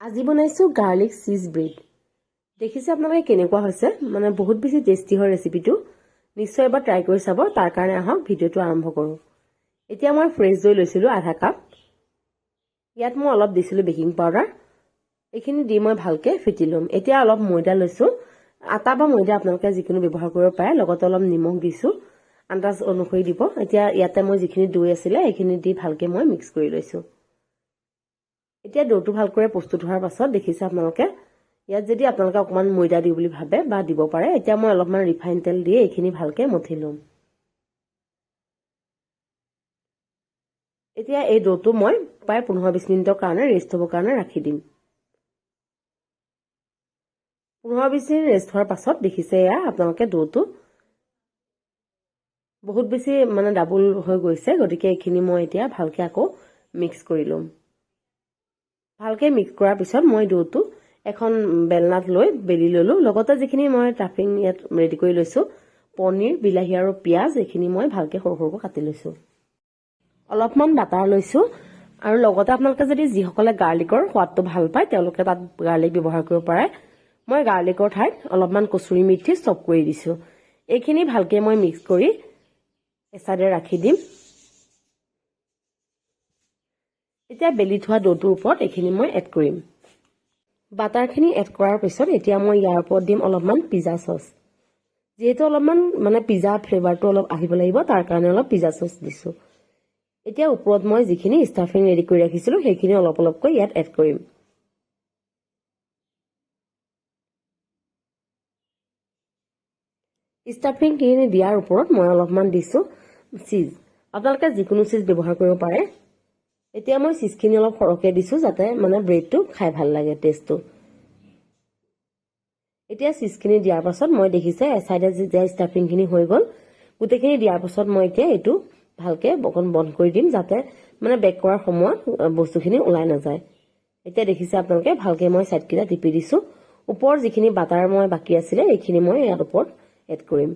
আজি বনাইছো গাৰ্লিক চিজ ব্ৰেড। দেখিছে আপোনালোকে কেনেকুৱা হৈছে, মানে বহুত বেছি টেষ্টি হয় ৰেচিপিটো। নিশ্চয় এবাৰ ট্ৰাই কৰি চাব। তাৰ কাৰণে আহক ভিডিঅ'টো আৰম্ভ কৰোঁ। এতিয়া মই ফ্ৰেছ দৈ লৈছিলোঁ আধা কাপ। ইয়াত মই অলপ দিছিলোঁ বেকিং পাউডাৰ। এইখিনি দি মই ভালকৈ ফেটি ল'ম। এতিয়া অলপ ময়দা লৈছোঁ। আটা বা ময়দা আপোনালোকে যিকোনো ব্যৱহাৰ কৰিব পাৰে। লগতে অলপ নিমখ দিছোঁ, আন্দাজ অনুসৰি দিব। এতিয়া ইয়াতে মই যিখিনি দৈ আছিলে সেইখিনি দি ভালকৈ মই মিক্স কৰি লৈছোঁ। এতিয়া ডোটো ভালকৈ প্ৰস্তুত হোৱাৰ পাছত দেখিছে আপোনালোকে, ইয়াত যদি আপোনালোকে অকণমান ময়দা দিওঁ বুলি ভাবে বা দিব পাৰে। এতিয়া মই অলপমান ৰিফাইন তেল দি এইখিনি ভালকৈ মঠি ল'ম। এতিয়া এই ডোটো মই প্ৰায় 15-20 মিনিটৰ কাৰণে ৰেষ্ট হ'বৰ কাৰণে ৰাখি দিম। 15-20 মিনিট ৰেষ্ট হোৱাৰ পাছত দেখিছে এয়া আপোনালোকে ডোটো বহুত বেছি ডাবুল হৈ গৈছে। গতিকে এইখিনি মই এতিয়া ভালকৈ আকৌ মিক্স কৰি ল'ম। ভালকৈ মিক্স কৰাৰ পিছত মই ডোটো এখন বেলনাত লৈ বেলি ল'লোঁ। লগতে যিখিনি মই টাফিং ইয়াত ৰেডি কৰি লৈছোঁ, পনীৰ, বিলাহী আৰু পিঁয়াজ, এইখিনি মই ভালকৈ সৰু সৰুকৈ কাটি লৈছোঁ। অলপমান বাটাৰ লৈছোঁ আৰু লগতে আপোনালোকে যদি যিসকলে গাৰ্লিকৰ সোৱাদটো ভাল পায় তেওঁলোকে তাত গাৰ্লিক ব্যৱহাৰ কৰিব পাৰে। মই গাৰ্লিকৰ ঠাইত অলপমান কচুৰি মেথি চপ কৰি দিছোঁ। এইখিনি ভালকৈ মই মিক্স কৰি এচাইডে ৰাখি দিম। এতিয়া বেলি থোৱা ডোটোৰ ওপৰত এইখিনি মই এড কৰিম। বাটাৰখিনি এড কৰাৰ পিছত এতিয়া মই ইয়াৰ ওপৰত দিম অলপমান পিজ্জা চচ। যিহেতু অলপমান পিজ্জা ফ্লেভাৰটো অলপ আহিব লাগিব, তাৰ কাৰণে অলপ পিজ্জা চচ দিছোঁ। এতিয়া ওপৰত মই যিখিনি ষ্টাফিং ৰেডি কৰি ৰাখিছিলোঁ সেইখিনি অলপ অলপকৈ ইয়াত এড কৰিম। ষ্টাফিংখিনি দিয়াৰ ওপৰত মই অলপমান দিছোঁ চিজ। আপোনালোকে যিকোনো চিজ ব্যৱহাৰ কৰিব পাৰে। এতিয়া মই চিজখিনি অলপ সৰহকৈ দিছোঁ যাতে ব্ৰেডটো খাই ভাল লাগে, টেষ্টটো। এতিয়া চিজখিনি দিয়াৰ পাছত মই দেখিছে এচাইডে যেতিয়া ষ্টাফিংখিনি হৈ গ'ল, গোটেইখিনি দিয়াৰ পাছত মই এতিয়া এইটো ভালকৈ অকণ বন্ধ কৰি দিম যাতে বেক কৰাৰ সময়ত বস্তুখিনি ওলাই নাযায়। এতিয়া দেখিছে আপোনালোকে ভালকৈ মই চাইডকেইটা টিপি দিছোঁ। ওপৰৰ যিখিনি বাটাৰ মই বাকী আছিলে এইখিনি মই ইয়াৰ ওপৰত এড কৰিম।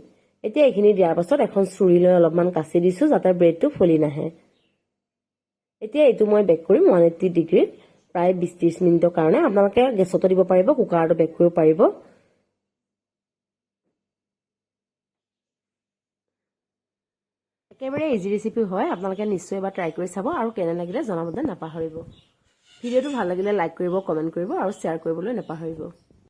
এতিয়া এইখিনি দিয়াৰ পাছত এখন চুৰি লৈ অলপমান কাচি দিছোঁ যাতে ব্ৰেডটো ফুলি নাহে। এতিয়া এইটো মই বেক কৰিম 180 ডিগ্ৰীত প্ৰায় 20-30 মিনিটৰ কাৰণে। আপোনালোকে গেছতো দিব পাৰিব, কুকাৰতো বেক কৰিব পাৰিব। একেবাৰে ইজি ৰেচিপি হয়, আপোনালোকে নিশ্চয় এবাৰ ট্ৰাই কৰি চাব আৰু কেনে লাগিলে জনাবলৈ নাপাহৰিব। ভিডিঅ'টো ভাল লাগিলে লাইক কৰিব, কমেণ্ট কৰিব আৰু শ্বেয়াৰ কৰিবলৈ নাপাহৰিব।